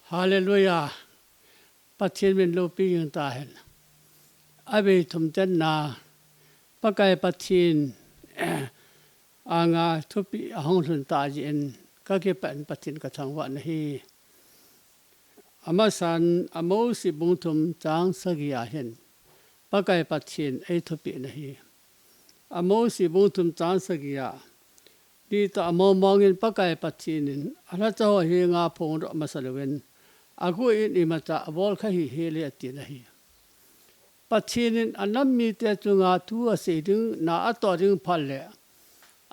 Hallelujah. Pathin min lo pi yung tahen. Abi thum chen na pakai pathin anga thupi ahong thun ta jin ka ke pan pathin ka thang wa nahi. Amasan amo si bung thum chang sagia hen. Pakai pathin ai thupi nahi. Amo si bung thum chang sagia. Di ta amo mongin pakai pathinin ala chaw hi nga phong ro masalwen. Aku ini mata abol khahi hele ati nahi. Pathinin anam mi te chunga tu ase ding na ato ding phalle.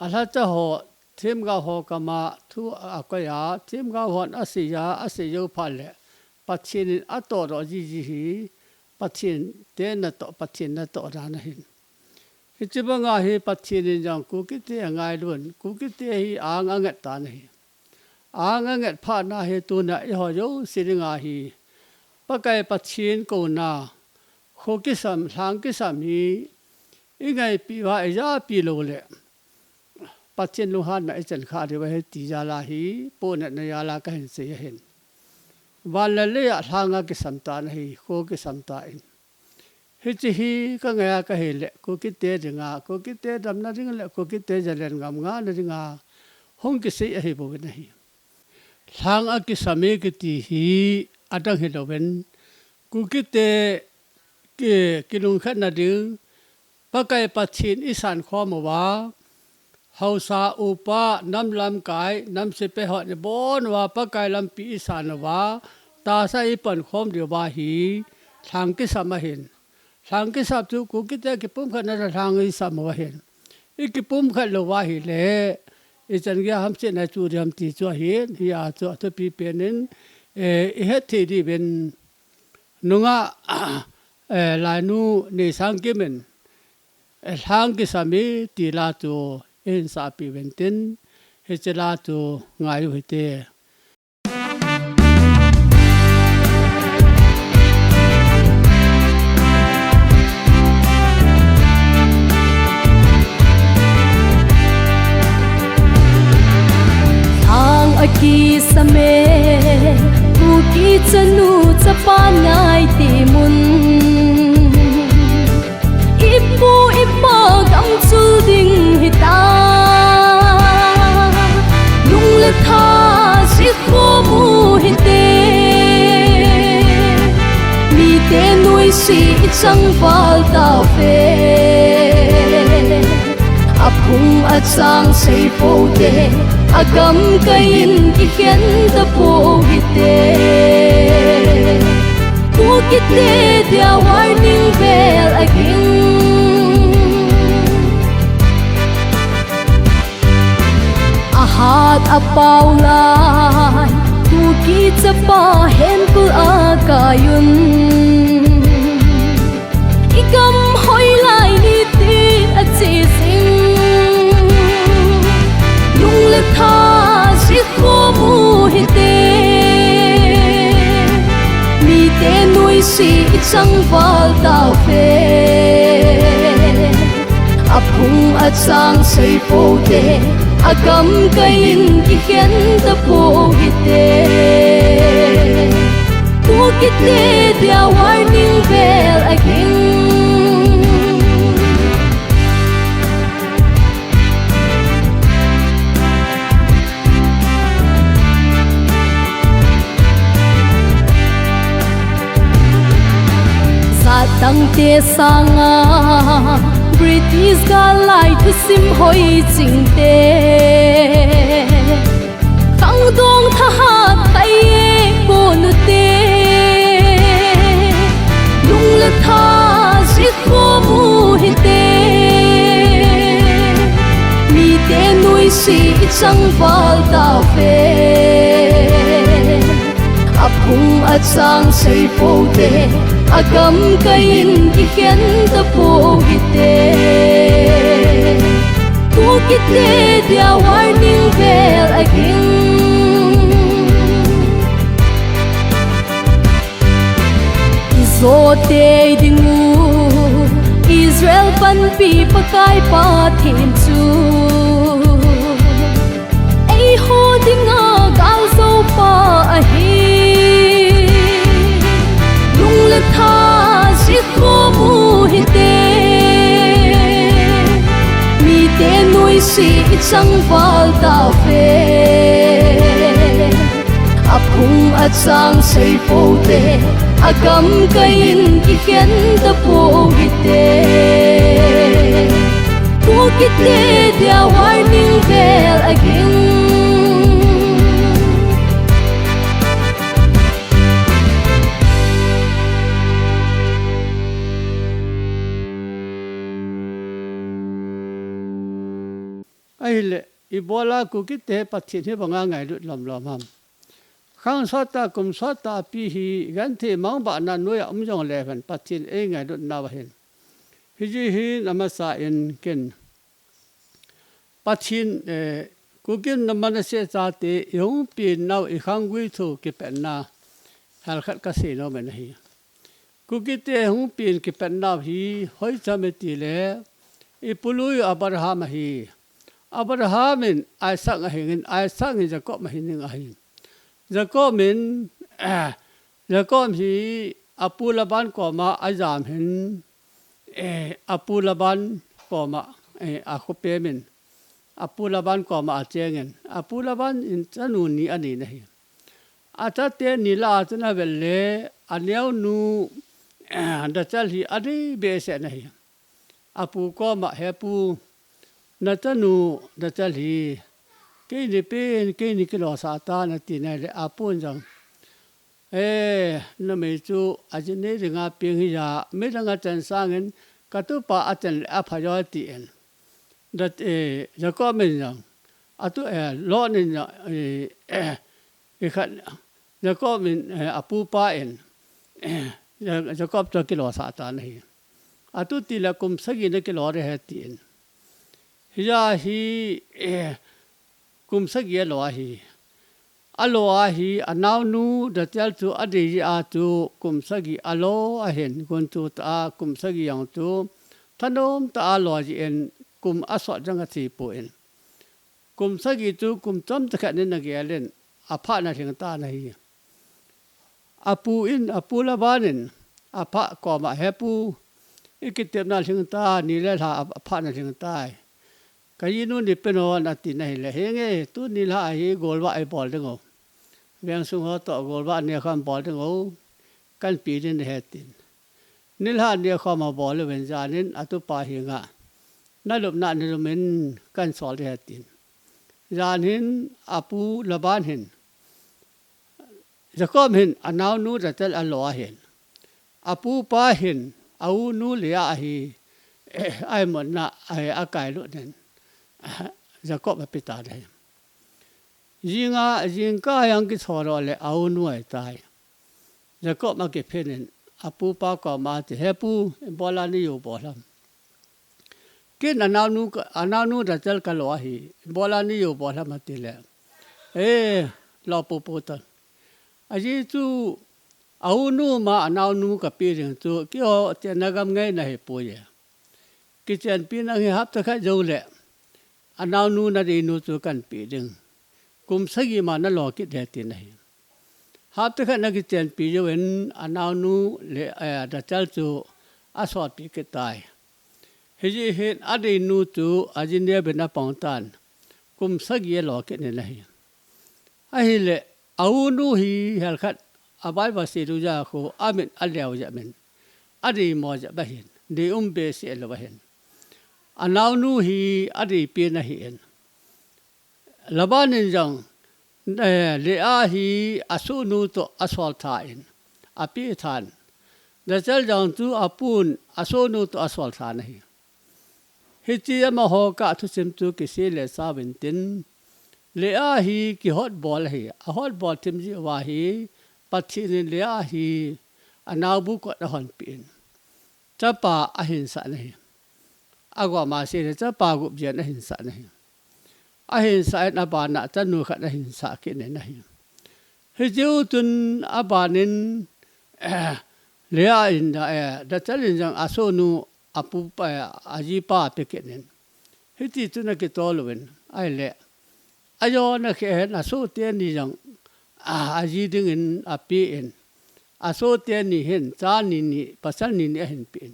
Ala chaw them ga ho kama tu akaya them ga hon ase yo phalle. Pathinin ato ro ji hi pathin te na to ra nahi. Hichibanga hi pathinin jang ku ki te ngai lun ku ki te hi ang angat ta nahi. Angat pha na he tu na ho yo siringa hi pakai pathin ko na kho ki sam thang ki sam hi ingai pi wa ya pi lo le pathin lu han na chen kha de wa he ti ja la hi po na ya la ka hin se hen wa la le ya thanga ki sam ta na hi kho ki sam ta in hi chi hi ka nga ka he le ko ki te ringa ko ki te dam na ring le ko ki te jalen ngam nga na ringa hong ki se he bo na hi Thang aki same kiti hi adang hilowen kukite kilung khat na ding pakai pathin isan khomawa hausa upa nam lam kai nam se pe hot ne bon wa pakai lam pi isan wa ta sa ipan khom de wa hi thang ki samahin thang ki sap tu kukite ki pum khat na thang i samawa hin ikipum khat lo wa hi le Isan gya ham se na chu ram ti chu hin ya chu to pi penin he thi di ben nunga la nu ne sang ke men sang ke sami ti la tu in sa pi ben tin he che la tu ngai hu te Aki same kuki chanu chapanai timun ipu ipa gam chu ding hita lung le tha si kho mu hite mi te nui si chang wal ta fe apung achang sei po te agam kain ki khen ta po hite ku kite dia warning bell again ahat apaulan ku ki chapa hen pul akayun ikam hoi lai ni ti achi sing le tha si kho mu hite mi te nui si chang wal ta fe apung achang sei po te agam kain ki khen ta po hite tu kite dia warning bell again Tang te sanga British ga lai thu sim hoi ching te Kang dong tha hat kai ko nu te lung le tha si kho mu hi te mi te nui si chang wal ta fe apung achang sei po te agam kain ki khen ta po hite ku kite dia warning bell again izote dingu Israel pan pi pakai pa thin chu ei ho dinga gal so pa a hi sang val ta về a phung a sang say po te a gam kain ki khen ta po gi te ku ki te dia warning bell again ai le ibola ku ki te pathin he banga ngai lut lam lam ham khang sota kum sota pi hi gan the mang ba na noi am jong le ban pathin e ngai lut na ba hen hi ji hi namasa in ken pathin ku kin namana se cha te yong pi nau I khang gui thu ki pen na hal khat ka se no men hi ku ki te hung pin ki pen na hi hoi cha me ti le I pului Abraham hi Abrahamin Isaac ahin Isaac ni Jacob mahin ahin Jacob min Jacob hi apulaban ko ma azam hin apulaban ko ma akhope min apulaban ko ma achengen apulaban in chanu ni ani nahi atate nila atna velle anyau nu da chal hi adi be se nahi apu ko ma hepu na tanu da chal hi ke ni pen ke ni kilo sa ta na ti na le apun jang na me chu ajine ringa ping hi ya me ranga chan sangen ka tu pa aten a phayo ti en dat Jacob men jang atu lo ni khat Jacob min apu pa en Jacob to kilo sa ta nahi atu ti la kum sagi na kilo re ha ti en hiya hi kum sagi lo hi alo hi anau nu da tel tu adi a tu kum sagi alo a hen gun tu ta kum sagi yang tu thanom ta lo ji en kum aso jang a ti po en kum sagi tu kum chom ta khat ne na ge len a pha na thing ta na hi apu in apula banin apa ko ma hepu ikitep na thing ta ni le tha a pha na thing ta kai nu ni peno na ti nei le henge tu ni la hi gol wa ai bol dengo veng sung ho to gol wa ne kham bol dengo kan pi din he tin ni la ne kham ma bol le wen ja nin atu pa hi nga na lup na ni men kan sol he tin jan hin apu laban hin Jacob hin anau nu da tel alo hin apu pa hin au nu le a hi ai mon na ai akai lu den Jacob pita de jinga yang ki choro le au nu ai tai Jacob ma ke phenin apu pa ko ma te hepu bola ni yo bolam kin anau nu da tel ka lo hi bola ni yo bolam ti le lo po ta aji tu au nu ma anau nu ka pi ring tu ki o te nagam ngai na he po ye ki chen pi na he hap ta kha jo le anau nu na de nu tu kan pi ring kum sagi ma na lo ki de ti nahi hap ta kha na ki chen pi jo en anau nu le da chal tu asot pi ke tai he ji he ade nu tu ajin de be na pang tan kum sagi lo ki ne nahi ai le au nu hi hal khat abai ba se du ja ko amen alyaw ja men adi mo ja ba hin de be se lo ba hin anau nu hi adi pe na hi en labanin jang le a hi asu nu to asol tha in api than da chal jang tu apun asu nu to asol tha nahi hi chi ma ho ka thu sim tu ki se le sa bin tin le a hi ki hot ball hi a hot ball tim ji wa hi pathin le a hi anau bu ko da hon pin cha pa a hin sa nahi agwa ma se cha pa gu je na hin sa nahi a hin sa na ba na cha nu kha na hin sa ke ne nahi he ju tun a ba nin le a in da chalin jang aso nu apu pa aji pa pe ke nen he ti tu na ke to lo wen ai le ayo na ke na so te ni jang aji ding in api in aso te ni hen cha ni pasal ni hen pin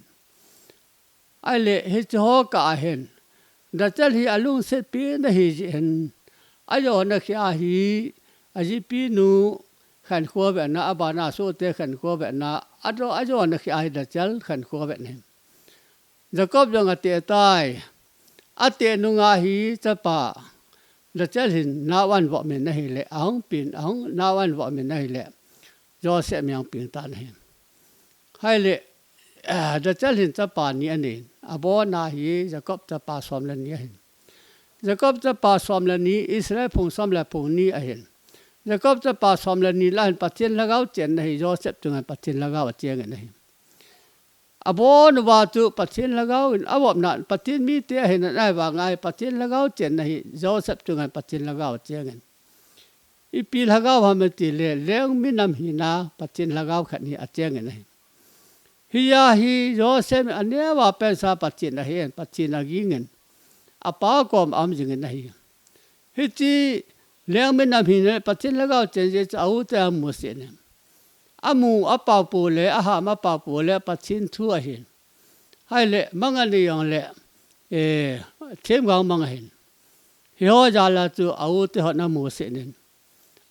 ai le he cho ka hen ดัชลีอลุงเสปีนหิจินอายอนักอาฮีอาจิปีนูขันขัวแบบนั้นอบานาโซเตขันขัวแบบนั้นอายอนักอาฮีดัชลขันขัวแบบนี้จะกบยังอเตตายอเตนุงอาฮีจะป่าดัชลินนาวันวะมินนะฮิเลอังปินอังนาวันวะมินนะฮิเลยอเสมียงปิงตานเฮให้เลดัชลินจะป่านี้อันนี้อบอนาฮีจะกบจะป่าสวมเลนี้เห็นจะกบจะป่าสวมเลนี้อิสราเอลพงสวมเลพงนี้เห็นจะกบจะป่าสวมเลนี้ล้านปัจจัยละก้าวเจนนะฮิยอเสจึงปัจจัยละก้าวเจงนะฮิอบอนว่าจุปัจจัยละก้าวอบอบนั้นปัจจัยมีเตะเห็นได้ว่าไงปัจจัยละก้าวเจนนะฮิยอเสจึงปัจจัยละก้าวเจงอีปีละก้าวทำให้ตีเลี้ยงมีน้ำหินาปัจจัยละก้าวขันนี้เจงนะฮิฮิยาฮียอเสอันนี้ว่าเป็นสาปัจจัยนะฮิปัจจัยละกิเงินอาปากอมอัมจิงนะฮิฮิจีเลี้ยงมีน้ำหินาปัจจัยละก้าวเจนจะเอาแต่อามุสเนอามูอาปาปูเลอาหามาปาปูเลปัจจัยทั่วหินให้เลมังอันนี้ยังเลเชื่อมกันมังหินฮิโอจาลาจูเอาแต่หัวน้ำมุสเน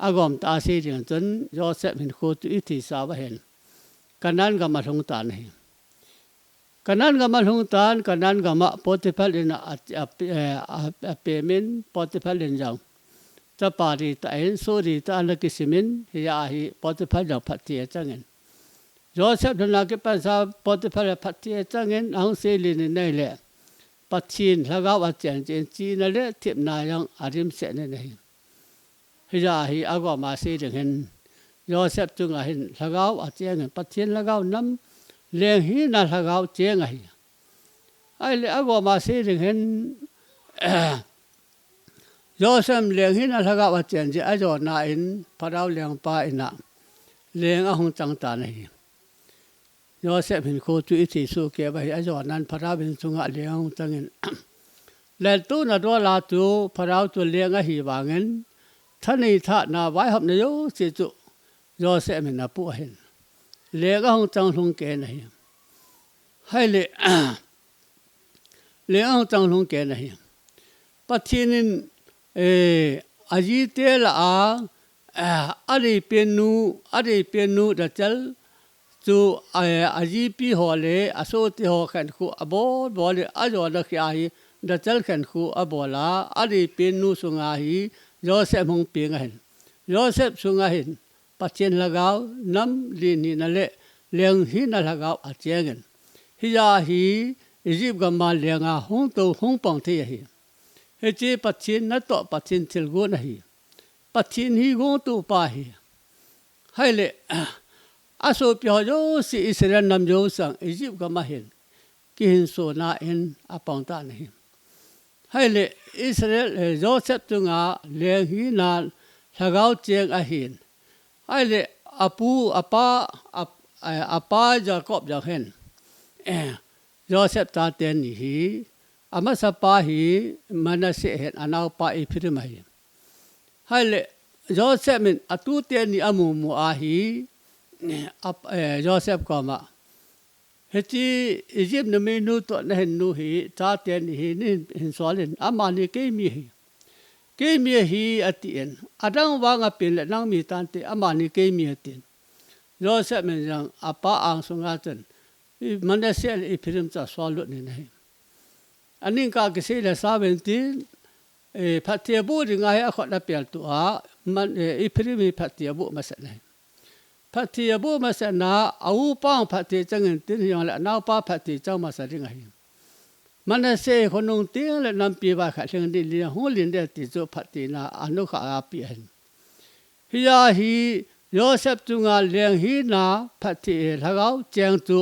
อากอมตาสีจิงจนยอเสหินโคตุอิทิสาวเห็นกันนั้นก็มาลงตานหิกันนั้นก็มาลงตานกันนั้นก็มาปฏิพัลลินเปมินปฏิพัลลินจังจะปารีตาเห็นสุริตานักสิมินฮิยาฮีปฏิพัลจังพัทธิจังเงินยอเสพนักปัสสาวปฏิพัลพัทธิจังเงินอังเซลินนี่แหละปัจจินละก้าวเจนเจนจีนั่นแหละทิพนายังอาริมเสนนี่ฮิยาฮีอากอมาเซดึงเห็นยอเสพจึงเห็นละก้าวเจงเงินปัจจินละก้าวน้ำเลี้ยงฮีน่ะละก้าวเจงไอ้เลยอากอมาเซดึงเห็นยอเสพเลี้ยงหินอะไรก็ว่าเจนจีอาจจะน่าอินพระเราเลี้ยงป้าอินน่ะเลี้ยงอาหงจังตานี่ยอเสพเห็นโคตุอิทิสุเก็บไปอาจจะนั้นพระเราเป็นสุงะเลี้ยงจังเงินแล้วตู้น่ะตัวลาตูพระเราตัวเลี้ยงหิวาเงินท่านนี่ท่าน่าไว้หับนายโยสิจุยอเสพเห็นน่ะผู้เห็นเลี้ยงอาหงจังลงเกณฑ์นี่ให้เลี้ยงอาหงจังลงเกณฑ์นี่ปัจจุบันอาจีเตล่าอะไรเป็นนูดัชลจูอาจีปีหัวเลยอาโซติหัวขันคูอบอลเลยอาจจะนักอาฮีดัชลขันคูอบอลละอะไรเป็นนูสุงอาฮียอเสพมงเปียงเห็นยอเสพสุงอาหินปัจเจนละก้าวน้ำลีนี่นั่นแหละเลี้ยงหินละก้าวอาเจงเงินฮิยาฮีอียิปต์ก็มาเลี้ยงหงโตหงปังเทียฮีเฮจีปัจจินนัตโตปัจจินทิลกูนะฮีปัจจินฮีกูตุปาฮีให้เลอาโซพิฮโยสิอิสราเอลนำโยสังอียิปต์ก็มาเห็นกินโซนาเอ็นอาปังตานะฮีให้เลอิสราเอลโยเซฟตุงาเลี้ยงฮีนาละก้าวเจงอาหินให้เลอาป้าจะกอบจะเห็นโยเซฟตาเตนฮีอามาสปาฮีมันเสียเห็นอนาวปาอิพิริมาฮีให้เลยยอเซฟมินอตุเตียนีอามูอาฮียอเซฟก็มาเฮจีอียิปต์นมีนูตัวนั่นนูฮีตาเตียนีฮีนี่หินสวลินอามานีเกมีฮีอติเอ็นอาดังวางอเป็นและนั่งมีตันติอามานีเกมีอติเอ็นยอเซฟมินยังอาป้าอังสงอาจันมันเสียอิพิริมจะสวลุนี่นะอันนี้ก็คือสิ่งที่สาเป็นที่พัทยาบุตรง่ายขอรับเปลี่ยนตัวมันอิพริมีพัทยาบุตรมาเสนอพัทยาบุตรมาเสนอเอาป้องพัทยาจังเงินที่อย่างละน้าป้าพัทยาเจ้ามาเสนอไงมันเสียคนนุ่งเตี้ยและนำปีบาขัดเชิงดินเลี้ยงหัวลินเดียติจุพัทยาอนุขาอาเปียนฮิยาฮีโยเซฟจุงาเลี้ยงฮีนาพัทยาละเขาเจียงจุ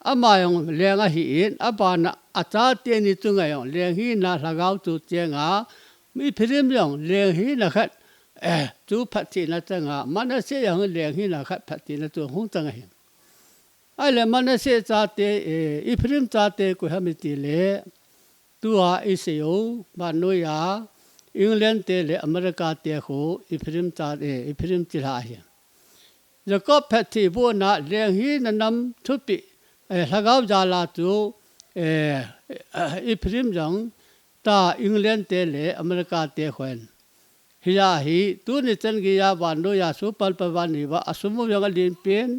อามายังเลี้ยงหินอาบานะอาจารย์เตียนิจุงยังเลี้ยงหินนะละก้าวจุเจียงมีพิริมยังเลี้ยงหินนะคัดจุพัฒนาจังมันเสียยังเลี้ยงหินนะคัดพัฒนาจุหงจังเห็นไอ้เลยมันเสียจัดเตอิพิริมจัดเตกุฮามิติเลตัวอิสโยบานโนยาอังกฤษเตเลอเมริกาเตโคอิพิริมจัดอิพิริมจิลาเห็นแล้วก็พัฒนาบัวนะเลี้ยงหินนำทุปิละก้าวจาลาตูอิพริมจังต ta England te le America te khwen hiya hi tu ni chen gi ya ban do ya su pal pa ban ni wa asumu yang alin pen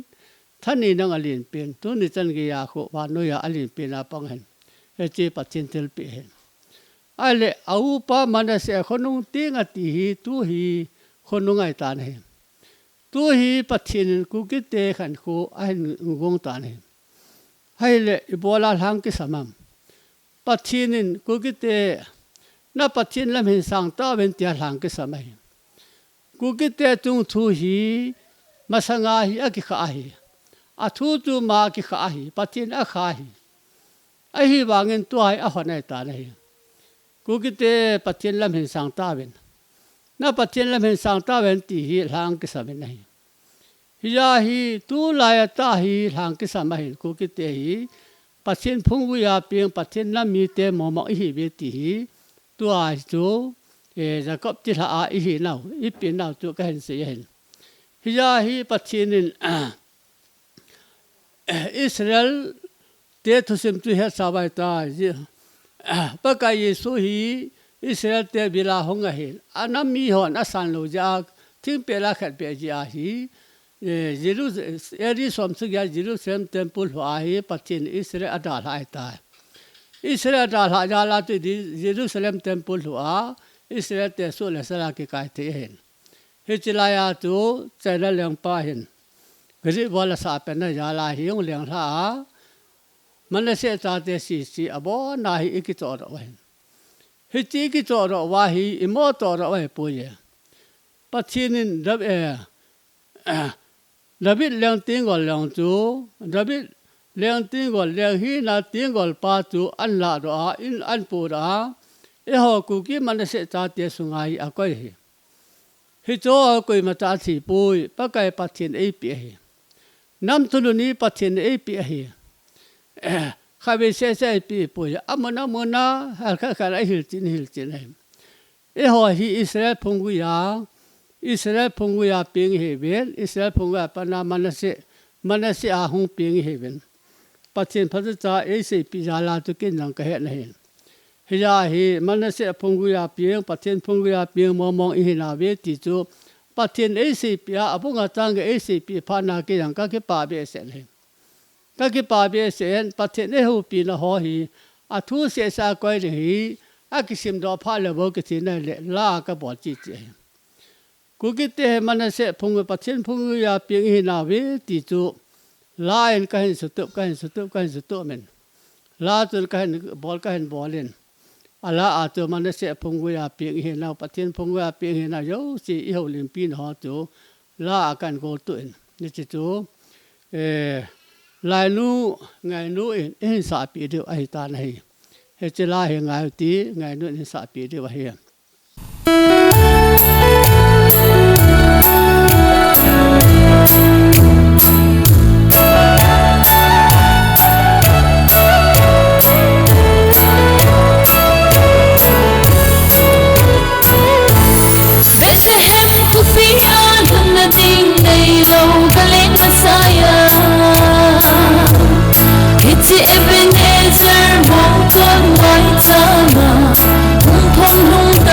thani nang alin pen tu ni chen gi ya kho ban do ya alin pen a pang hen he che pathin tel pe hen ale au pa mana se khonung ting ati hi tu hi khonung ai tan he tu hi pathin ku ki te khan kho an ngong tan he hai le ibola hang ki samam pathin ku ki te na pathin lam hin sang ta ven tia hang ki samai ku ki te tung thu hi masanga hi a ki kha hi a thu tu ma ki kha hi pathin a kha hi a hi wangin tu ai a honai ta nei ku ki te pathin lam hin sang ta ven na pathin lam hin sang ta ven ti hi hang ki samai nei hiya hi tu la ya ta hi hang ki samai ku ki te hi pathin phung wu ya piang pathin lam mi te mo mo hi ve ti hi tu ai chu za kop ti la a hi nau I pin nau tu ka hen se hen hiya hi pathin in Israel te thu sim tu he sa bai ta ji pa ka Yesu hi Israel te bila hong a hen anam mi hon asan lo ja thing pe la khat pe ji a hi Jerusalem se ya Jerusalem temple ho a hi pathin Israel adal hai ta Israel adal ha ja la tu Jerusalem temple ho a Israel te so le sala ki kai te hen he chila ya tu chai lang pa hen gari wala sa pe na ya la hi yong leng tha man se ta te si abo na hi ki to ro hen he chi ki to ro wa hi imo to ro wa pu ye pathin rab David leng ting gol leng tu David leng ting gol leng hi na ting gol pa tu an la ro a in an pu ra e ho ku ki man se ta te sungai a koi hi hi cho koi ma ta thi pui pa kai pathin ei pi hi nam tu ni pathin ei pi hi kha be se pi pui amona ha kha hil chin hai e ho hi Israel phung gu ya Israel phung gu ya ping he ven Israel phung ga pa na manase a hung ping he ven pathin pha cha ei se pi ja la tu kin nang ka he na hen hiya hi manase phung gu ya ping pathin phung gu ya ping mo mong hi na ve ti chu pathin ei se pi a abunga tang ge ei se pi pha na ke yang ka ke pa be se le ka ke pa be se pathin e hu pi na ho hi a thu se sa koi ri hi a kisim do pha le bo ke thi na le la ka bo chi chi ku ki te manase phung pathin phung ya ping hi na ve ti chu lain ka hin su tu men la tu ka hin bolin ala a tu manase phung ya ping hi na pathin phung ya ping hi na yo si I ho lim pin ho tu la kan go tu ni chi chu lai nu ngai nu in sa pi de ai ta nei he chi la he ngai ti ngai nu in sa pi de wa he Bethlehem kufi alam na ding nay lâu galing Messiah Hiti Ebenezer mong tuan mai tama hung phong hung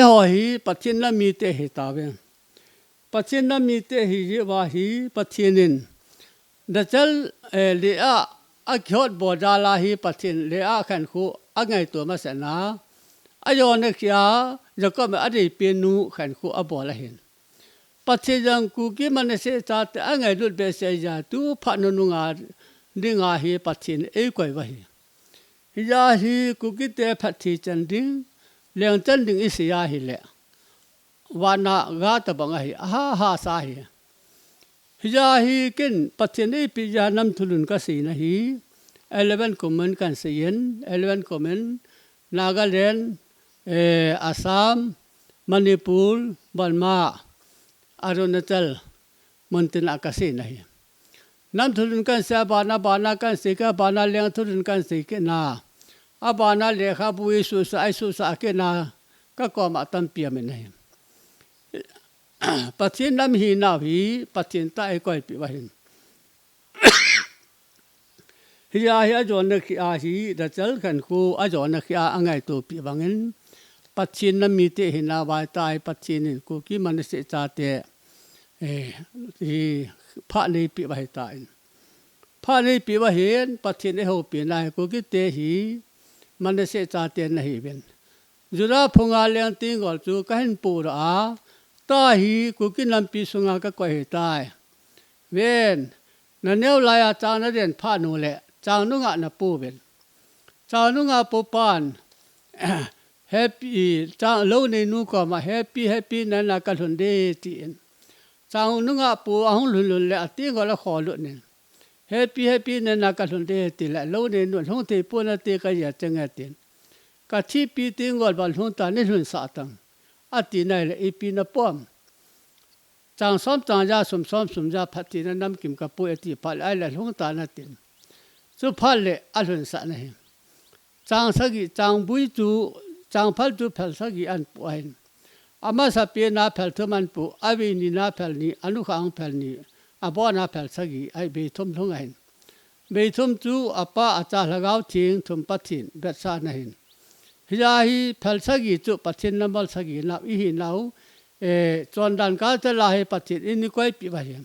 ho hi pathin na mi te hi ta ve pathin na mi te hi wa hi pathinin da chal le a khot bo da la hi pathin le a khan khu a ngai to ma sa na ayo ne kya jakob me adi pinu khan khu a bo la hin pathe jang ku ki man se ta te a ngai lut be se ja tu pha nu nu nga dinga hi pathin e koi wa hi ya hi ku ki te phathi chan ding leng chan ding isi ya hi le wana ga ta bang hi ha ha sa hi ya hi kin pathin e pi ya nam thulun ka si na hi 11 comment kan se yen 11 comment Nagaland Assam Manipur Burma Arunachal Montana ka si na hi nam thulun kan sa bana kan se ka bana leng thulun kan se ke na abana le kha bui su sa ke na ka ko ma tam pia me nei pathin nam hi na hi pathin ta e koi pi wa hin hiya hiya jon na khi a hi da chal khan khu a jon na khi a angai to pi wangin pathin nam mi te hina wa tai pathin ku ki man se cha te hi pha nei pi wa ta in pha nei pi wa hen pathin e ho pi na ku ki te hi man se cha te na hi ben jura phunga leng ting gol chu ka hin pu ra ta hi ku ki nam pi sunga ka ko he tai ven na neu la ya cha na den pha nu le cha nu nga na pu ben cha nu nga pu pan happy cha lo nei nu ko ma happy na na ka thun de ti en cha nu nga pu a hong lun le ti go la kho lu ne happy na na ka thun de ti la lo nei nu hong te pu na te ka ya chang a tin ka thi pi ti ngol bal hong ta ne hun sa tang a ti nai le e pi na pom chang som chang ja sum ja phati na nam kim ka pu ati phal ai la hong ta na tin chu phal le a hun sa na he chang sa gi chang bui chu chang phal chu phal sa gi an pu ai ama sa pe na phal thu man pu awi ni na phal ni anu khang phal ni abo na phal sa gi ai be thum thong ai be thum chu apa acha lagau thing thum pathin bet sa na hin hiya hi phal sa gi chu pathin namal sa gi na i hi nau chon dan ka ta la he pathin in koi pi ba hi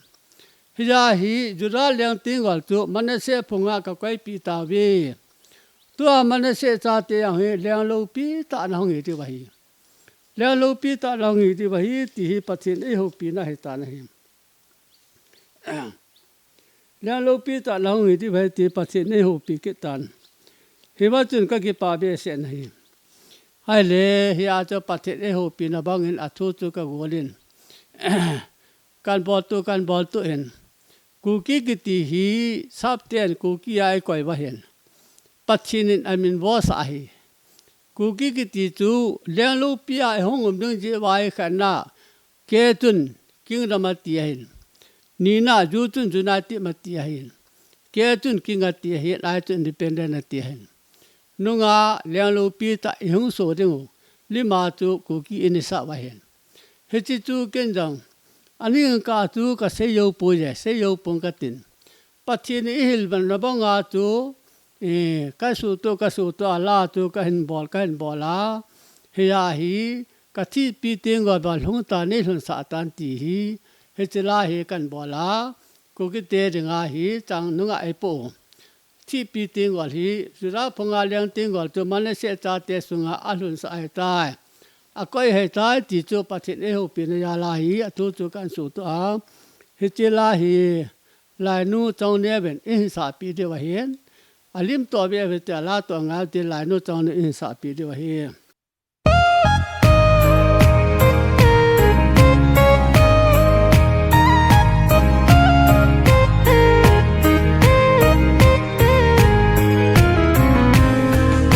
hiya hi jura leng ting gol chu man se phunga ka koi pi ta we tu man se cha te he leng lo pi ta na hong hi ti ba hi leng lo pi ta na hong hi ti ba hi ti hi pathin e ho pi na he ta na hi leng lo pi ta na hong hi ti ba ti pathin e ho pi ke tan hi ba chun ka ki pa be se na hi hai le hi a cho pathin e ho pi na bang in a thu chu ka golin kan bol tu en ku ki ti hi sap ten ku ki ai koi ba hen pathin in amin wo sa hi ku ki ti chu leng lu pi ai hong um ding je wai khan na ke tun king da ma ti hin ni na ju tun ju na ti ma ti hin ke tun king a ti hin ai tun independent na ti hin nunga leng lu pi ta hong so ding li ma chu ku ki in sa wa hen he chi chu ken jang ani ka tu ka se yo pu je se yo pong ka tin pathin i hil ban na banga tu ka su to la tu ka hin bol la he ya hi ka thi pi ting go ba lung ta ne hun sa tan ti hi he chila he kan bola ku ki te nga hi chang nu nga ai po thi pi ting go hi jura phunga leng ting go tu man se cha te sunga a hun sa ai tai a koi he tai ti chu pathin e ho pi na ya la hi a tu chu kan su to a he chila hi lai nu chong ne ben in sa pi de wa hen alim to be ve ta la to nga ti lai nu chong ne in sa pi de wa he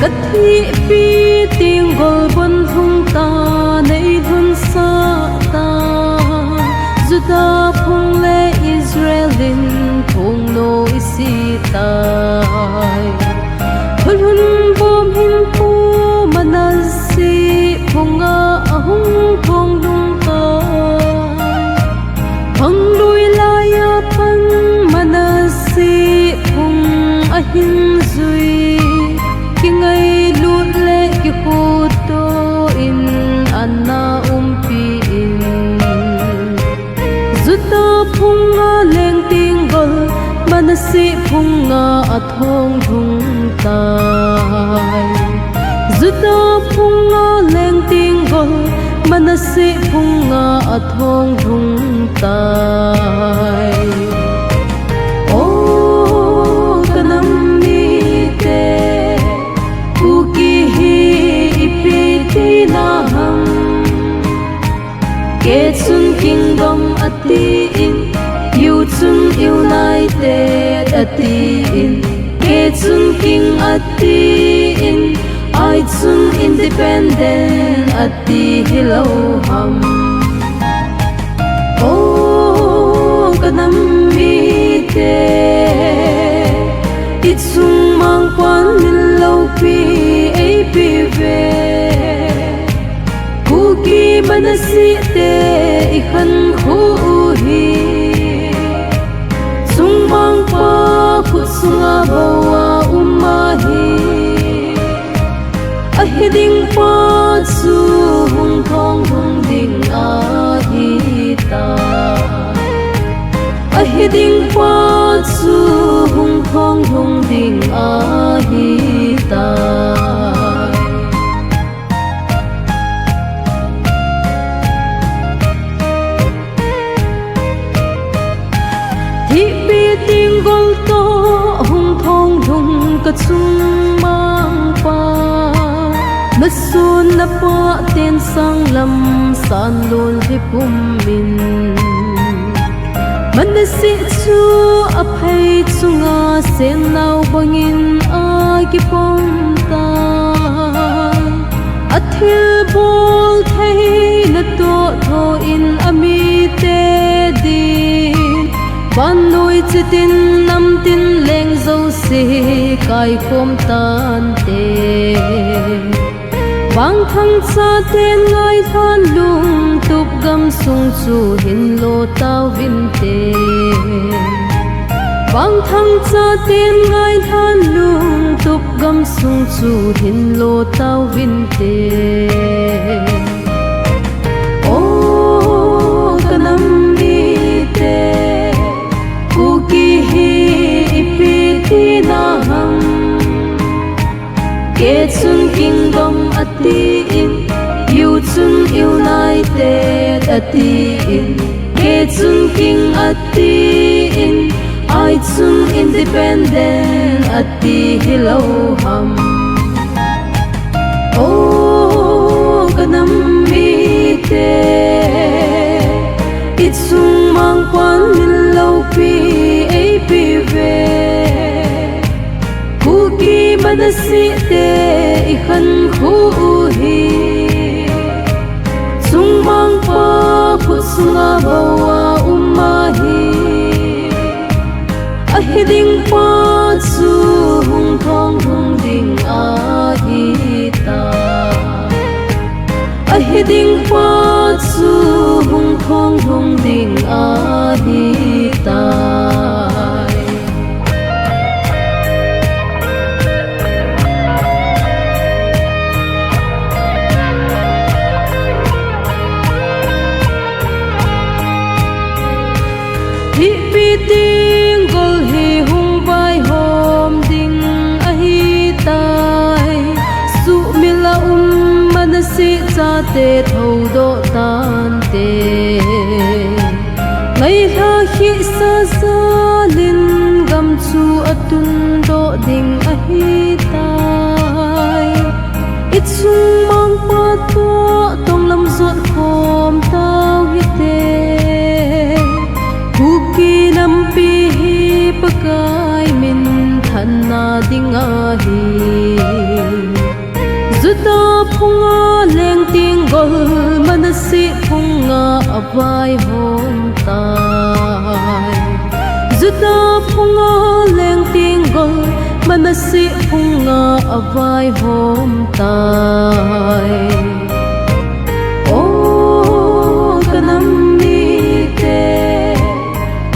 cất pi tiếng gol bun hung ta nei hun sa ta juda phung le Israelin thong no isi tai hun bom hin pu manasi phunga ahung thong dung ta phang lui la ya phang manasi phung ahin zui ki ngai lut le ki hu to in an phung nga athong thung tai zuta phung nga leng ting gol manasi phung nga athong thung tai o kanam mi te uki hi ipiti na ham ke chun kingdom ati in you chun united ati in ke chun king ati in I chun independent ati hello ham oh kanam mi te itsung mang quan min lo pi ai pi ve kuki manasi te ikhan khu hi sung mang pa khut sunga bawa umahi ahiding pa su hung thong hung ding ahita ahiding pa su hung thong hung ding ahita thi bi ting gol to hung thong hung ka chung mang pa masun na pa ten sang lam san lol hi pum min manasi chu aphai chunga sen nau bangin a ki pom ta athil bol thei na to tho in ami te di ban noi chitin nam tin leng zo se kai khom tan te bang thang cha ten ngai than lung tup gam sung chu hin lo tao vin te bang thang cha ten ngai than lung tup gam sung chu hin lo tao vin te oh kanam mi te kuki hi ipiti na ham ke chun kingdom ati in you chun united ati in ke chun king ati in I chun independent ati hello ham oh kanam mi te itsung mang quan min lo pi ai pi ve kuki manasi te ikhan khu hi sung mang pa khut sunga bawa umahi ahiding pa chu hung thong hung ding ahita ahiding pa chu hung thong hung ding ahita hi pi ting gol hi hung vai hom ding ahi tai su mila manasi cha te tho do tan te ngai ha hi sa sa lin gam chu atun do ding ahi tai itsung mang pa to tong lam zot khom tao hi te kuki nam pi hi pakai min than na ding ahi zuta phunga leng ting gol manasi phunga avai hom tai zuta phunga leng ting gol manasi phunga avai hom tai oh kanam mi te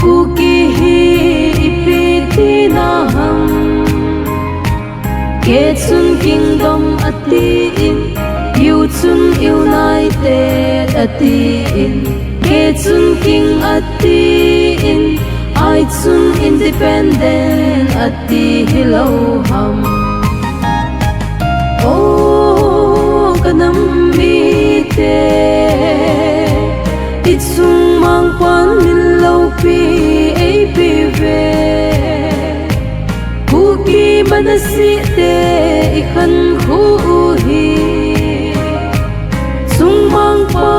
kuki hi ipiti na ham ke chun kingdom ati in you chun united ati in ke chun king ati in ai chung independent at di hilaw ham o kanam mi te itsung mang pan min lâu pi ai pi ve kuki manasi te ikhan khu hi sung mang pa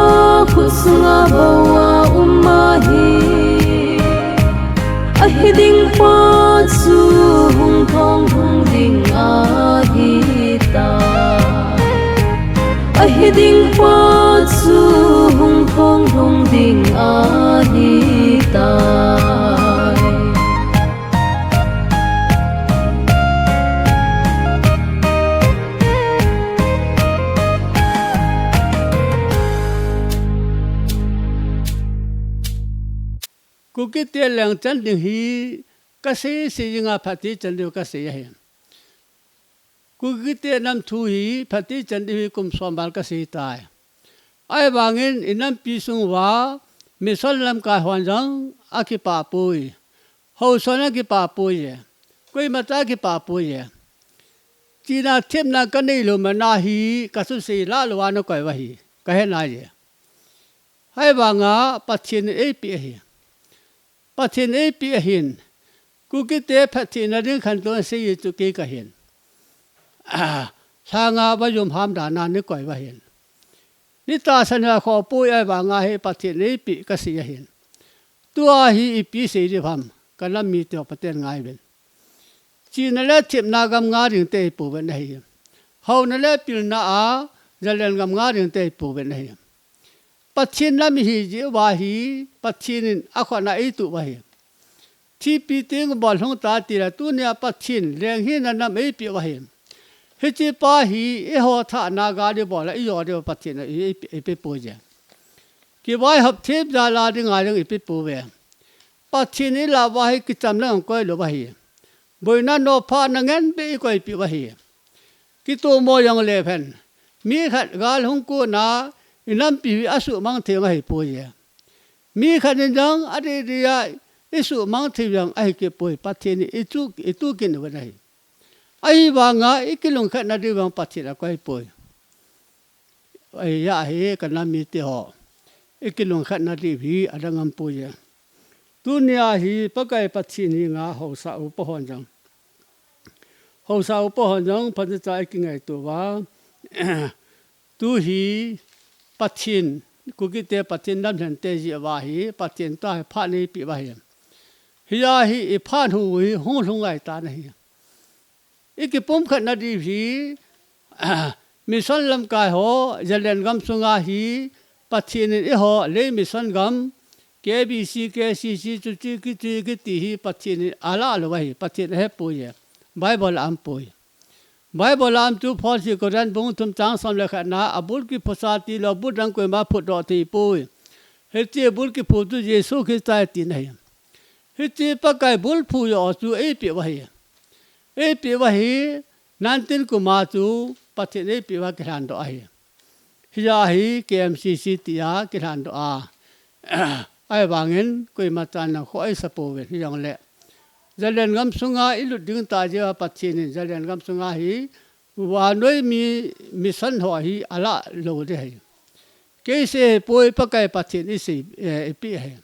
khut sunga bawa umahi ahiding pa su hung thong hung ding ahita ahiding pa su hung thong hung ding ahita Kuki tia lang chan ding hi kasi si nga phati chan diu kasi ya. Kuki tia nam thu hi phati chan diu kum sombal kasi tai. Ai bangin inam pisung wa misal lam ka hwan jang aki pa pui. Ho sona ki pa pui ye. Koi mata ki pa pui ye. China thim na kanei lo mana hi kasu si la lo wa no koi wa hi. Kahe na ye. Ai banga pathin e pi hi. Pathin e pi hin kuki te pathin na ding khan to se yi tu ke ka hin sa nga ba yum ham da na ni koi ba hin ni ta san ha kho pu ai ba nga he pathin e pi ka si hin tu a hi pi se ri pham ka lam mi to paten ngai ben chi na le thip na gam nga ring te pu ben hi hau na le pil na a jalen gam nga ring te pu ben hi pathin lam hi ji wa hi pathin akho na e tu wa hi thi pi ting bol hong ta ti la tu ne pathin leng hi na nam e pi wa hi hi chi pa hi e ho tha na ga de bol la i yo de pathin e pe po je ki wai hap thep da la de nga jang e pe po we pathin ni la wa hi ki cham la ko lo wa hi boi na no pha na ngen pe ko pi wa hi ki to mo yang le phen mi khat gal hong ko na inam pi asu mang the ma hi po ye mi khan jang ade dia isu mang the yang ai ke po pathin ni itu kin wa nai ai wa nga ikilong khat na de bang pathin a ko po ai ya he kan na mi te ho ikilong khat na de bi adangam po ye dunia hi pakai pathin ni nga ho sa u po hon jang ho sa u po hon jang pa cha ki ngai to wa tu hi pathin kuki te pathin lam than te ji wa hi pathin ta pha ni pi wa hi hiya hi e pha hu wi hong long ai ta na hi iki pom khat na di hi mission lam kai ho jalen gam sunga hi pathin e ho le mission gam KBC KCC chu chi ki ti hi pathin ala lo wa hi pathin he pu ye bible am pu Bible am tu phosi Quran bung tum chang sam le khat na abul ki phosati lo budang ko ma phut do ti pui he ti bul ki phu tu Yesu Christ ta ti nei he ti pa kai bul phu yo tu e pi wa hi nantin ku ma tu pathin e pi wa khan do ai hiya hi KMCC ti ya khan do a ai bangin koi ma tan na kho ai sapo ve yang le jalen gam sunga ilu ding ta je pathin jalen gam sunga hi wa noi mi mission ho hi ala lo de hai ke se poi pakai pathin i si pi hai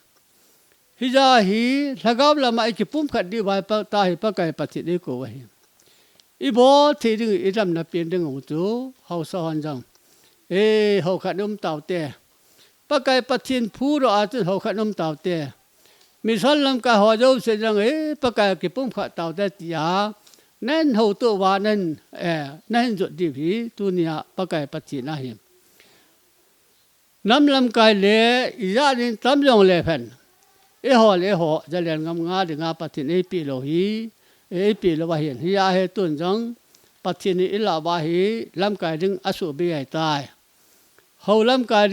hi ja hi lagab la mai ki pum khat di wa pa ta hi pakai pathin i ko wa hi i bo thi ding i ram na pin ding u tu hau sa han jang e ho khat um tau te pakai pathin phu ro a tu ho khat um tau te Misal lam ka ho jo se jang e pakai ki pum kha taw da tia nen ho to wa nen nen jo di bi tu nia pakai pachi na hi nam lam kai le ya din tam jong le phan e ho ja len ngam nga de nga pachi ne pi lo hi e pi lo wa hian hi ya he tun jang pachi ni ila wa hi lam kai ding asu bi ai tai ho lam kai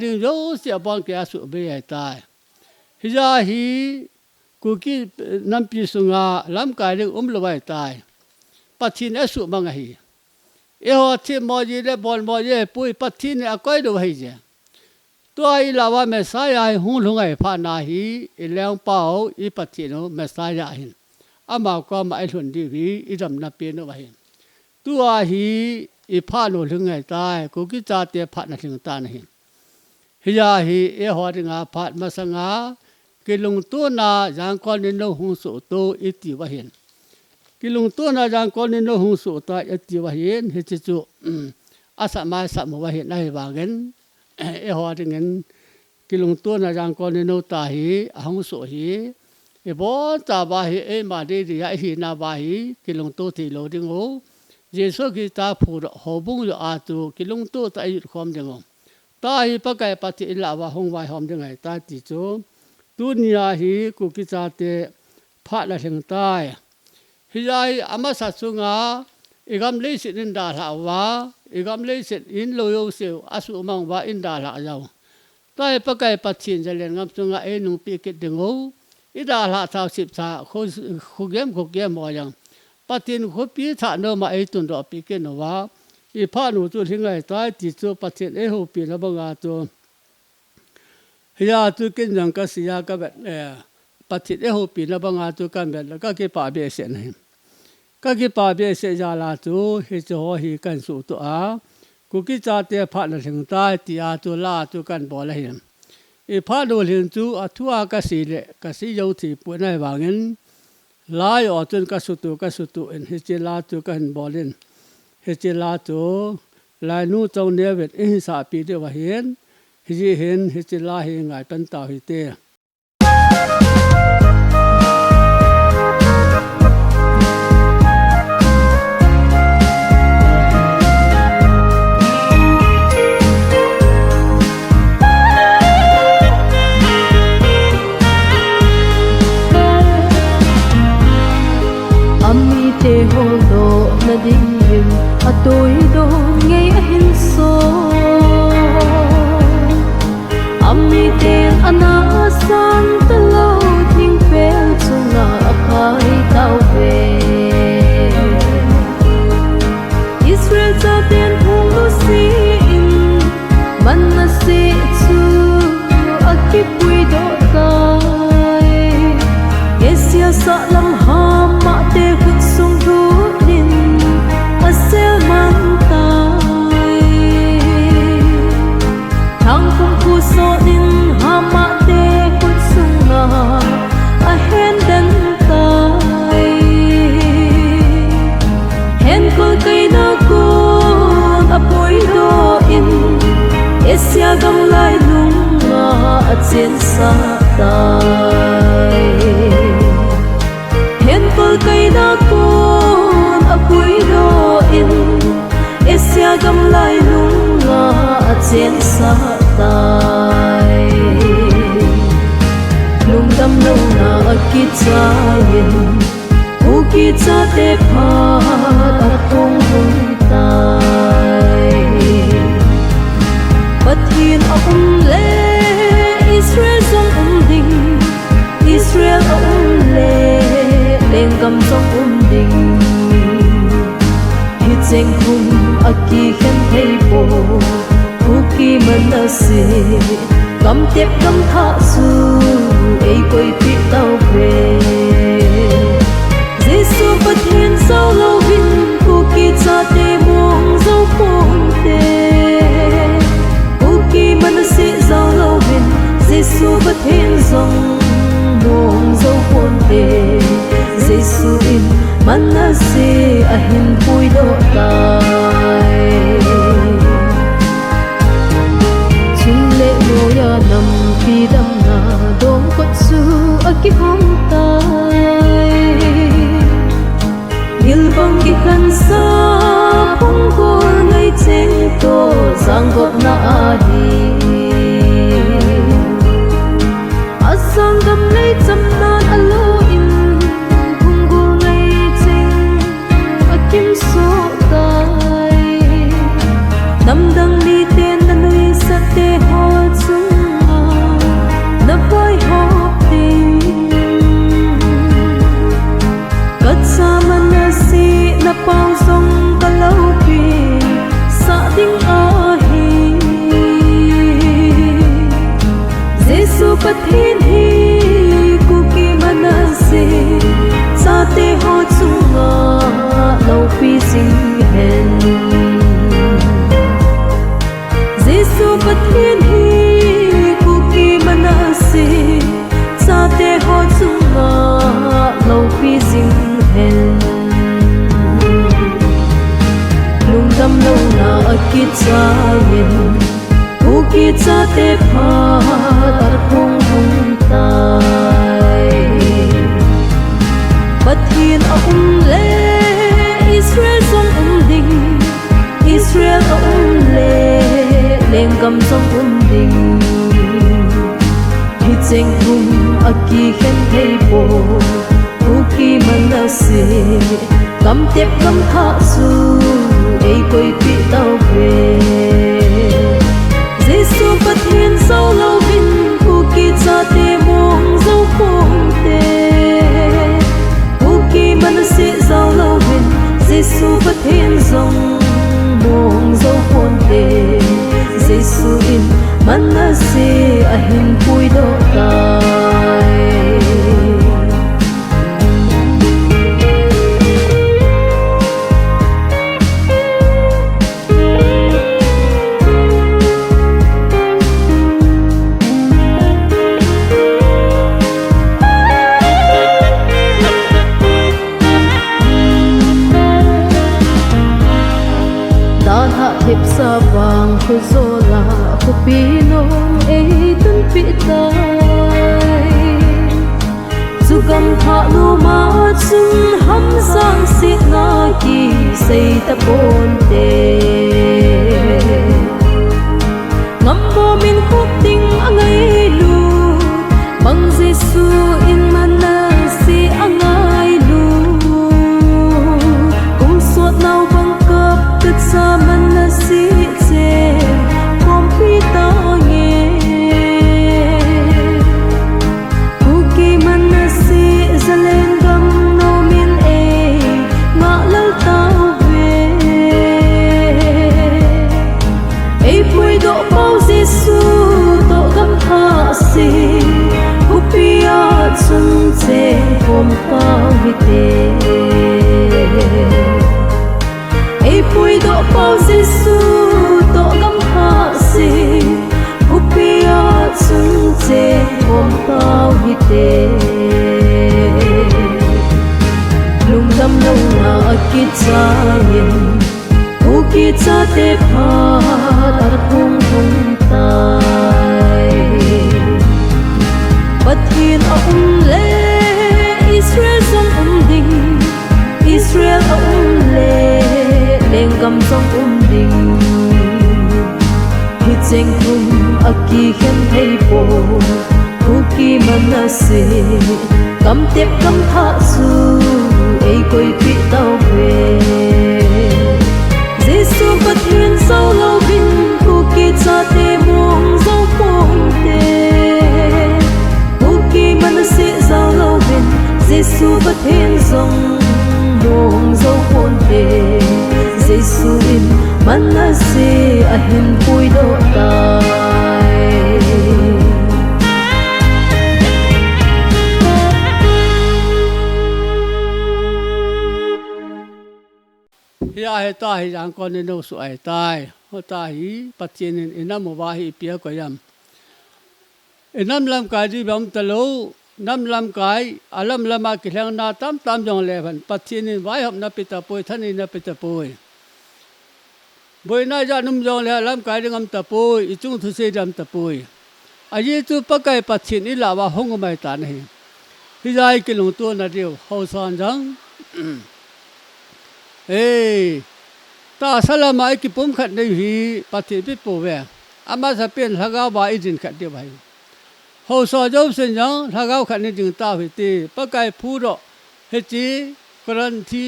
ding jo sia bon ke asu bi ai tai hiya hi kuki nam pi sunga lam kai ring lo bai tai pathin asu manga hi e ho thi mo ji le bol mo ye pui pathin a koi do hi je ตัวอีลาวาเมสายาหุ่นลงไอ้พานาฮีอีเลี้ยงเป้าอีปัจจิโนเมสายาหินอามาก็มาไอ้หลุนดีวีอีดำนับเป็นเอาไว้ตัวฮีอีพาโนลงไอ้ตายกูกิจาเตพานาถึงตาหินฮิยาฮีเอหัวถึงอาพามาสังอากิลุงตัวนายังก่อนนิโนหุสุโตอิติวะเห็นกิลุงตัวนายังก่อนนิโนหุสุโตอิติวะเห็นเฮจิจุอาสมาสัมวะเห็นได้บางเงินเอหัวถึงเงินกิลุงตัวนายังก่อนนิโนตาฮีหุสุฮีเอบอตาบาฮีเอมาดีดีไอฮีนาบาฮีกิลุงตัวที่โลดิงโอเยซูกิตาพูดหอบุงอยู่อาตุกิลุงตัวตายุดความดิงโอตาฮีปะไก่ปฏิอิลาวะหงไวหอมดิงไงตาติจูตุนียาฮีกุกิจาเตพระละถึงตายฮิยายอามาสัตสุงาอีกำเลสิอินดาลาวาอีกำเลสิอินโลโยเซวอาสุมังวาอินดาลาเจ้าตายปะไก่ปัจฉินจะเรียนงำสุงาเอนุปีกิดดึงโออิดาลาทาวสิบสาขุเกมมอยังปัจฉินขุปีถาโนมาเอตุนดอปีกินวาอีพานุตุถึงไงตายติจูปัจฉินเอหูปีละบังอาตัวฮิยาตุกินยังกัสยากับปัจจิเอหูปีนบังอาตุกันแบบแล้วก็กี่ป่าเบียเสียนะก็กี่ป่าเบียเสียยาลาตุฮิจโอฮิกันสุตัวกุกิจาเตพระละถึงตายตีอาตุลาตุกันบ่อละเห็นอีพระดูเห็นจูอัทุอากสีเลกสีโยธีปุณให้วางินลายอจุนกสุตุเอ็นฮิจิลาตุกันบ่อเล่นฮิจิลาตุลายนูจงเนเวตอิหิสาปีเดียวเห็นฮิจิเห็นฮิจิลาเฮงไงเป็นตาฮิเตtôi đâu nghe hin so ami ten ana san ta lâu thinh phèo chung na khai tao về Israel cha ten hung lu si in man na si chu akipui do tai Yesia sa lam ha ma te khut sung thu din asel man tai thang khung khu so din ha ma te khut sung na a hen dan tai hen kol kai na ko apoi do in Asia gam lai lung nga a chen sa tai hen kol kai na ko apoi do in Asia gam lai lung nga a chen sa tai lung dam lo na a ki cha yin u ki cha te pha a thong hung tai pathin a le Israel song ding Israel a le leng kam song ding hi cheng khung a ki khen thei po u ki man na se kam tep kam tha su ei koi pi tau ve Jesu pathin sao lo vin u ki cha te mong zo khom te u ki man na se sao lo vin Jesu pathin zong mong zo khom te Jesu in man na se a hin pui do tai chung le no ya nam pi dam na dong ko chu a ki hong tai il bang ki kan sa pong ko ngai cheng to sang gop na a hi asang gam nei cham na alo in khung gu ngai cheng a kim so tai nam dang li ten na nui sa te ho chung na pai ho ting kat sa man na si na pang song ka lau pi sa ding a hi Phật thiên hi cu ki manase sa te ho chunga lo pi sing hen Giêsu Phật thiên hi cu ki manase sa te ho chunga lo pi sing hen lung dam lo na akit sa yen cu ki cha te pha tar hung hung tai Phật thiên le Israel song ding Israel le lên cầm song ding hi cheng hung aki khen thei po cu ki manase cầm tiếp cầm tha su ei koi pi tao về Giêsu Phật thiên sau lâu vinh cu ki cha te mong dấu khôn te cu ki manase sau lâu vinh Giêsu Phật thiên dòng mong dấu khôn te Giêsu in manase ahin pui do tai thiệp sa vàng khu zola khu pino ei tun pi tai zu gam tha lu ma chun ham sang si na ki sei ta pon te ngam bo min khop ting angai lu bang Giêsu in manase angai lu kum suat nau bang kap tat sa manase che kom pi ta nge cu ki manase zalen gam no min e ma lau tao về ei pui do pau Giêsu to gam tha si upia chun che kom tao hi te ei pui do pau Giêsu to gam tha si upia chun che kom tao hi te lung dam lo na akit cha yen cu ki cha te pha tar hung hung tai Phật thiên le Israel song ding Israel le lên cầm song ding hi cheng hung aki khen thei po cu ki manase cầm tiếp cầm tha su ei koi pi tao về Giêsu Phật thiên sau lâu vinh cu ki cha te mong dấu khôn te cu ki manase sau lâu vinh Giêsu Phật thiên dòng mong dấu khôn te Giêsu in manase ahin pui do tai hi ai ta hi yang kon ne no su ai tai ho ta hi patchen in nam wa hi pia ko yam enam lam ka ji bam talo nam lam kai alam lama ki hlang na tam tam jong le ban patchen in wai hop na pita poi than in na pita poi boi na ja num jong le lam kai ngam ta poi I chung thu se dam ta poi aji tu pakai patchen I la wa hong mai ta nei hi jai ki long tu na dio ho san jang ê ta salama ki pum khat nei hi patchen pi po ve ama sa pen laga ba ijin khat de bai ho so jo sen jang laga khat ni jing ta hui ti pakai phu ro he chi kran thi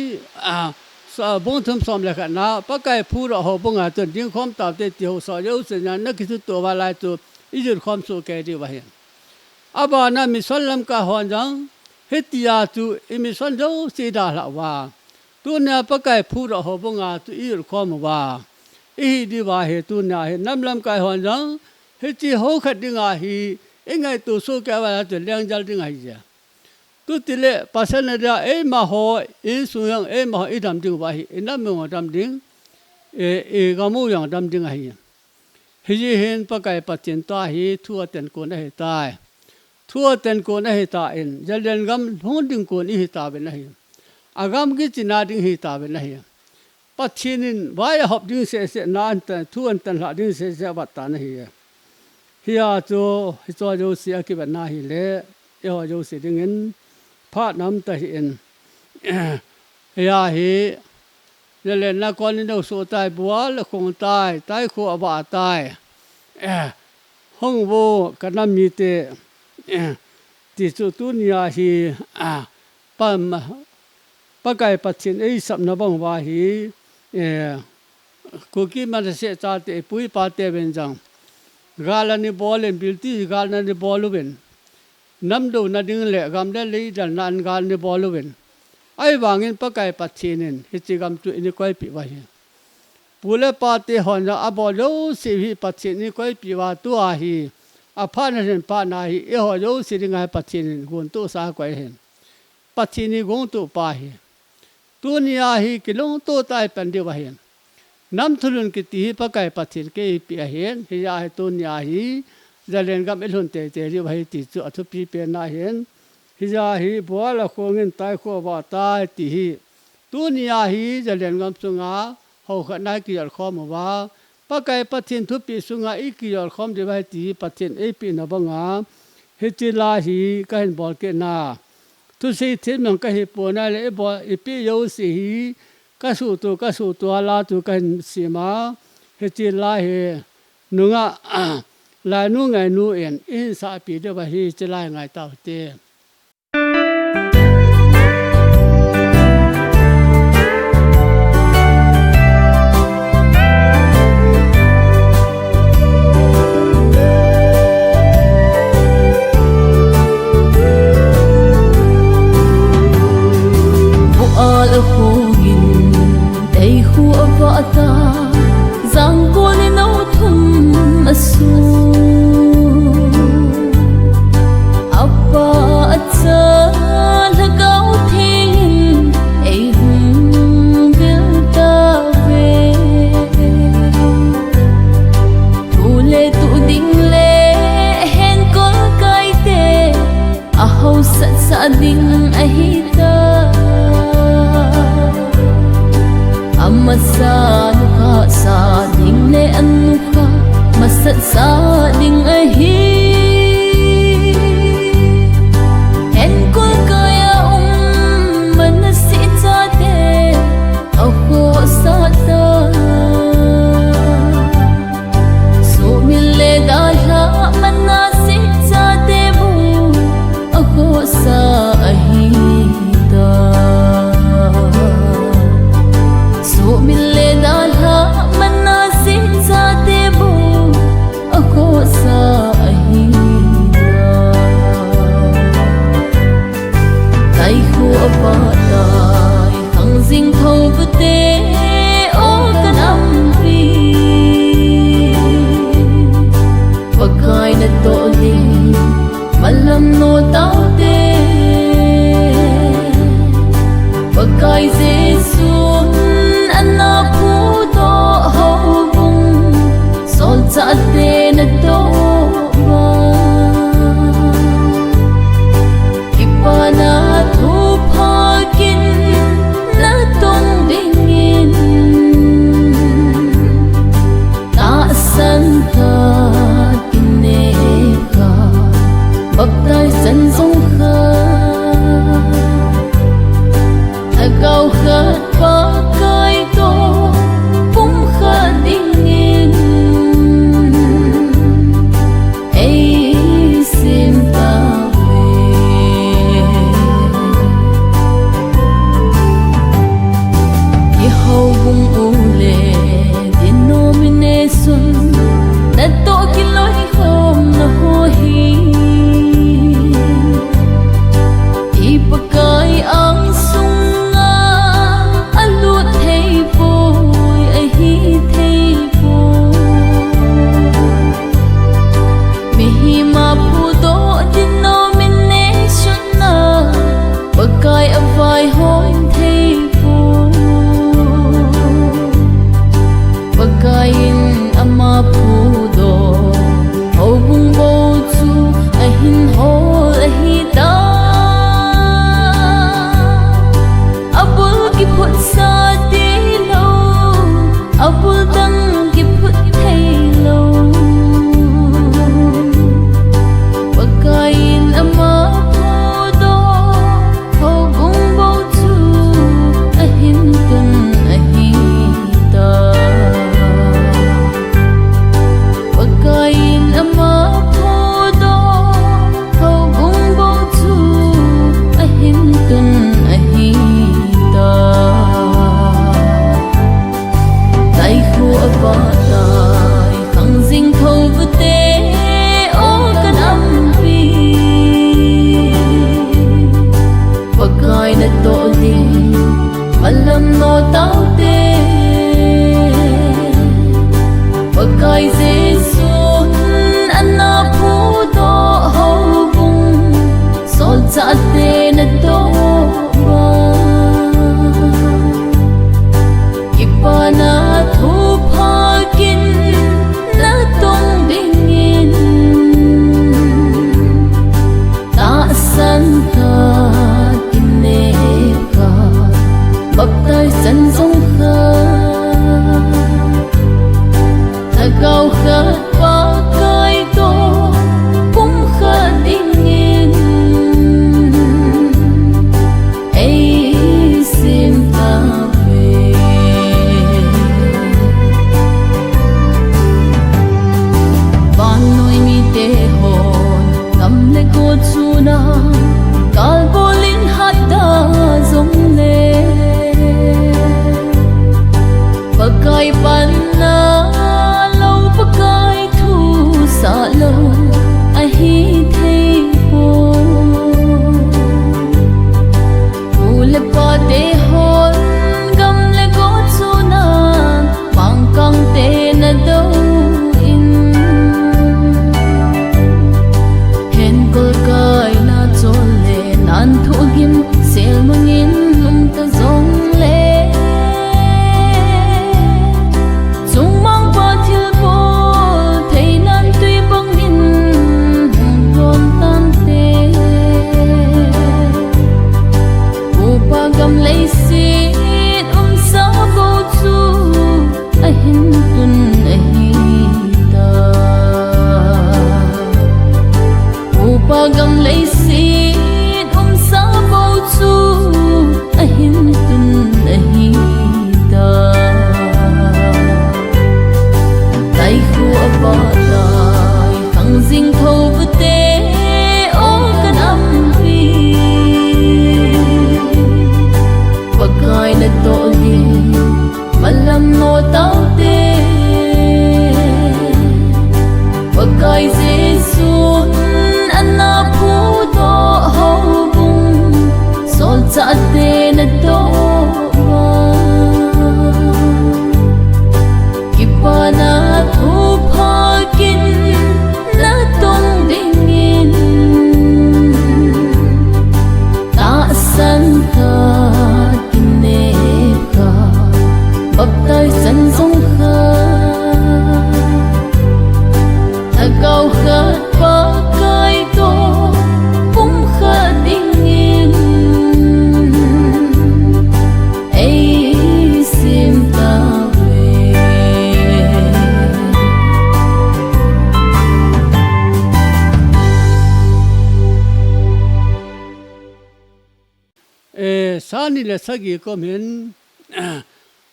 sa bong thum som le khat na pakai phu ro ho bong a chen ding khom ta te ti ho so jo sen jang na ki tu to ba lai tu ijin khom so ke di bai aba na mi sallam ka hon jang he ti ya tu mi son jo si da la wa tu na pakai phu ro ho bong a tu I khom wa I di wa he tu na he nam lam kai hon jang he chi ho khat ding a hi ngay tu số cái vào từ liên giao tiếng hay gì tu tỷ lệ pasal này ấy mà họ ấy số yang ấy mà họ ít làm tiếng vậy năm mươi làm tiếng cái mũ yang làm tiếng hay hi hen pa kai pa chen ta hi thua ten ko na he tai thua ten ko na he ta in jalen gam hon ding ko ni he ta be na hi agam ki china ding he ta be na hi pa chinin vai hop ding se na an ta thu an tan la ding se ba ta na hi hi a cho jo si a ki ba na hi le yo jo si ding in pha nam ta hi in ya hi lên na con đi đâu số tai búa là không tai khô bà tai không vô cái năm như thế thì số tu nhà thì ba cái phát triển ấy sắp nó bằng và thì cookie mà sẽ cho thế bùi ba thế bên trong gala ni ball lên biểu tí gala ni ball lên năm đầu na đừng lệ gam lên lấy đàn nan gala ni ball lên ai vangin pa kai patchinin hichigam tu ini koi pi wa hi pule pate hona abolo si hi patchini koi pi wa tu a hi aphan hen pa na hi e ho jo si ringa patchinin gun tu sa koi hen patchini gun tu pa hi tu ni a hi kilong tu tai pan de wa hen nam thulun ki ti pa kai patchin ke pi a hen hi ya tu ni a hi jalen gam elhun te ri wa hi ti chu athu pi pe na hen hi ja hi bua la khongin tai kho ba tai ti hi tu nia hi jalen gam sunga ho kha nai ki al khom wa pa kai pathin thu pi sunga I ki al khom de bai ti pathin e pi na banga hi ti la hi ka hin bol ke na tu si thin mang ka hi po na le bo I pi yo si hi ka su tu ala tu kan si ma hi ti la hi nunga la nu ngai nu en in sa pi de ba hi ti la ngai ta te sa ahi phu do ho bung bo chu a hin ho a hi ta abul ki phut sa ti lo abul dang ki phut thei lo pakain ama phu do ho bung bo chu a hin kun a hi ta pakain ama phu do ho bung bo chu a hin kun a hi ta tai khu apa tai khang jing thâu vu te o kan am pi pakai na to ding malam no tau te pakai jesu anna phu do ho bung sol cha te na to ba ipana thu phakin na tong dingin ta san ka kinne ka baptai san song kha ta kau khat pa kai to kum kha dingin ei sim ta ve ban noi mi te hon ngam le ko chuna kal bolin hata zong le pakai pan na lo pakai thu sa lo a hi thei po ule pa te hon gam le ko chuna pang kang te na do in hen kol kai na chol le nan thu gim sel mangin ta zong le chung mang pa thil po thei nan tui bang min ron tan te upa gam lei si sa bo chu a hin kun a hi ta upa gam lei si sa bo chu a hin kun a hi ta tai khu apa tai khang jing thâu vu te o kan am pi pakai na to di malam no tau te pakai jesu anna phu do ho bung sol cha te na to ba ipana thu phakin na tong dingin ta san ka kinne ka baptai san song kha ta kau khat pa kai to kum kha dingin ei sim ta ve sani le sagi ko men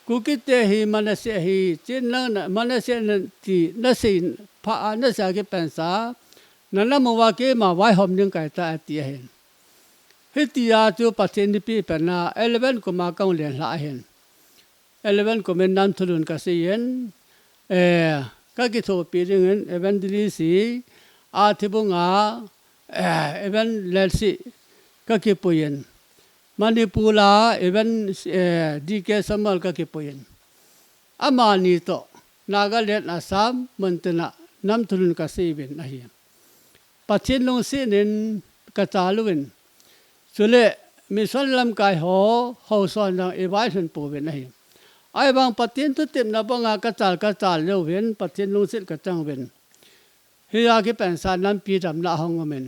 kukite hi manase hi chin na manase na ti na sin pha na sa ke pensa na na mo wa ke ma wai hom ning kai ta ti hen hitia tu pachen pi pana 11 ko ma kaung len la hen 11 ko men nan thulun ka se yen ka ki tho pi ring evangelist si a thibunga evan lelsi ka ki puyen Manipula even DK Samal ka kipoyin. Ama nito Nagaland Assam Montana nam tulun ka sibin ahi. Pachin long sinin kataluin. Sule misan lam kai ho son lang evasion po bin ahi. ไอ้บางปฏินทุติมนับงากระจาลเร็วเว้นปฏินลุงสิทธิ์กระจังเว้นเฮียกิเป็นสารน้ำปีดำละหงเมน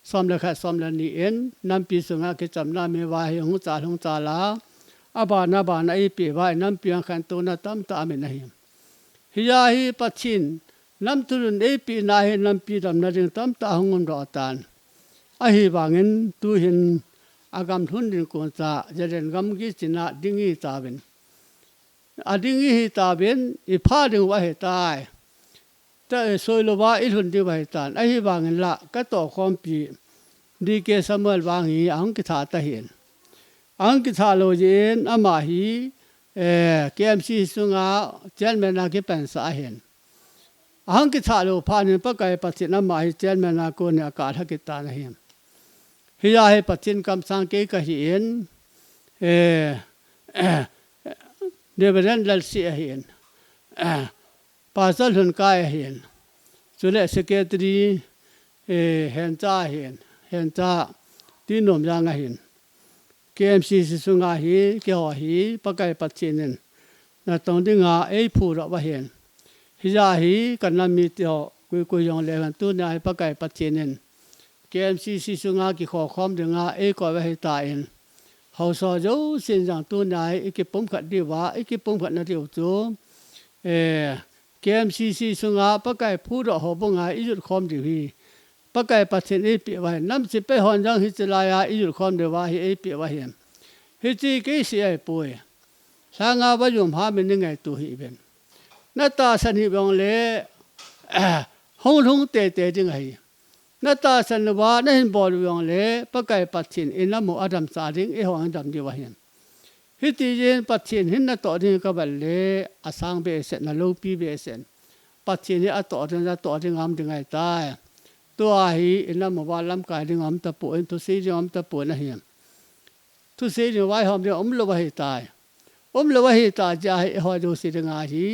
ซ้อมเลยค่ะซ้อมเลยนี่เอ็นน้ำปีสุงากิจำน้ำมีวายหงจาลาอาบานาไอปีวายน้ำปีอังคันตัวน้ำตั้มตามินหิมเฮียฮีปฏินน้ำตุนไอปีนาเห็นน้ำปีดำนาจึงตั้มตาหงรอตานไอฮีบางเงินตูเห็นอากำทุนดินกุนซาจะเดินกำกิจนาดิ้งตาเป็นอดิ้งตาเป็นอีพาดึงไว้ตายแต่สวยลว่าอีทุนที่ไว้ตานไอฮีบางเงินละก็ต่อความปีดีเกสมัลวางฮีอังกิธาตะเห็นอังกิธาโลเจนอามาฮีKMC สุงาเจนเมนากิเป็นสาเห็นอังกิธาโลพานิปะไกปัจจินามาฮีเจนเมนาโกเนอากาศกิตานะเห็นฮิยาให้ปัจจินกำสังเกกะเห็นเดเวเรนดัลซีเห็นปาซัลหุนกายเห็นสุเลสเกตรีเห็นจ้าเห็นจ้าที่นมยังเห็นKMC สุงาฮีเกี่ยวฮีปะไกปัจจินนะตรงที่งาพูดว่าเห็นฮิยาฮีกันนามีเตียวกุยยองเลกันตุนายปะไกปัจจินKMC สุงากิขอความดึงก็ไว้ให้ตายเฮาซอโจสินจังตุนายกิปมขัดดีว่ากิปมขัดนาเดียวจูKMC สุงาปะไกพูดหอบงาอีจุดความดีฮีปะไกปัจจินปีไว้น้ำสิไปหอนจังฮิจลายาอีจุดความดีว่าฮีปีไว้เห็นฮิจิกิเสียป่วยสางาบยุมหาเป็นยังไงตัวฮีเป็นนาตาสนิบองเลหงเตจังไงนาตาสันวานั่นบอลยองเลปะไกปัจฉินอินามุอาดัมสาดิงหองดัมดีวะเห็นฮิติเจนปัจฉินหินนาต่อดิ่งกับเลอาสังเบเสนลูปีเบเสนปัจฉินนี่ต่อดิ่งงามดิ่งไงตายตัวฮีอินามุวาลัมกายดิ่งงามตะปูอินทุสีดิ่งงามตะปูนะเห็นทุสีดิ่งไว้หอมดิ่งลวะให้ตายลวะให้ตายจะให้หอยดูสีดิ่งอาฮี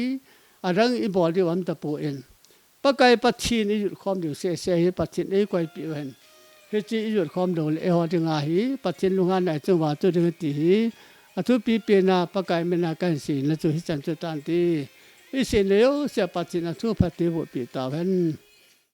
อารังอิบอลดิ่งงามตะปูอินปะไกปัจฉินอีจุดความดูเสียปัจฉินไกวปีเวนเฮจิอีจุดความดูหอดิ่งอาฮีปัจฉินลุงานไหนจังหวะตัวดิ่งตีอทุปีเปียนาปะไกเมนากันสีนจุหิจันจุตันตีอิสิเลวเสียปัจฉินอทุพัติบุปีตาเวน